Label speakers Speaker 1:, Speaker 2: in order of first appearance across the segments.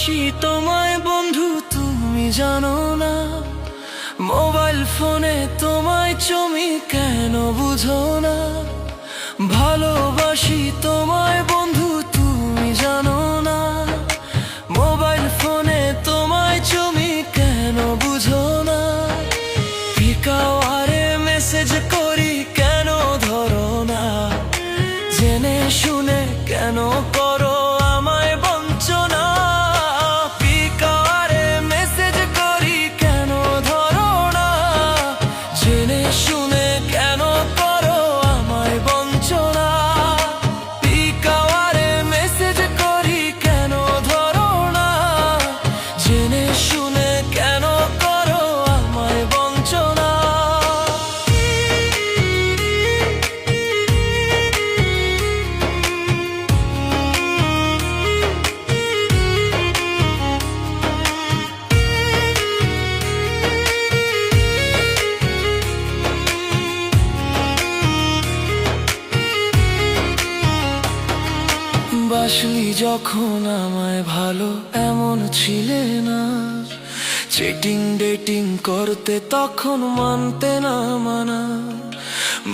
Speaker 1: ভালোবাসি তোমায় বন্ধু তুমি জানো না, মোবাইল ফোনে তোমায় চমি কেন বুঝো না। ভালোবাসি তোমায় বন্ধু তুমি জানো না, মোবাইল ফোনে তোমায় চমি কেন বুঝো না। পিকাওয়ারে মেসেজ করি কেন ধরো না, জেনে শুনে কেন করো আমায় বঞ্চনা। পিকাওয়ারে মেসেজ করি কেন ধরো না, জেনে শুনে কেন করো আমায় বঞ্চনা। পিকাওয়ারে মেসেজ করি কেন ধরো না, জেনে শুনে কেন করো আমায় বঞ্চনা। বাসলি যখন আমায় ভালো এমন ছিলে না, চেটিং ডেটিং করতে তখন মানতে না মানা।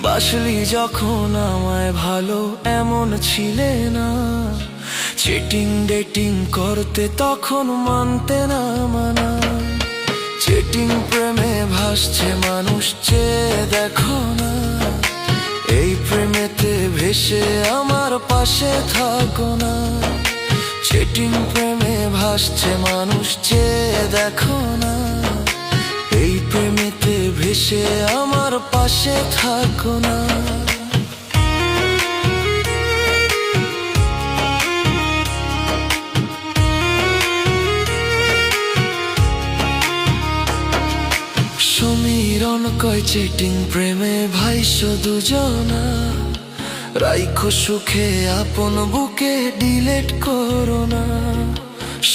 Speaker 1: বাসলি যখন আমায় ভালো এমন ছিলে না, চেটিং ডেটিং করতে তখন মানতে না মানা। চেটিং প্রেমে ভাসছে মানুষ চেয়ে দেখো না, এই প্রেমেতে ভেসে আমার পাশে থাকো না। চেটিং প্রেমে ভাসছে মানুষ চেয়ে দেখো না, এই প্রেমেতে ভেসে আমার পাশে থাকো না। সমীরণ কয় চেটিং প্রেমে ভাইসো দুজনা, রাইখো সুখে আপন বুকে ডিলেট করো না।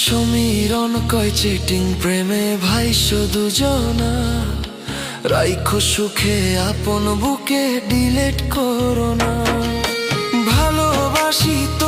Speaker 1: সমীরণ কয় চেটিং প্রেমে ভাইসো দুজনা, রাইখো সুখে আপন বুকে ডিলেট করো না। ভালোবাসি তো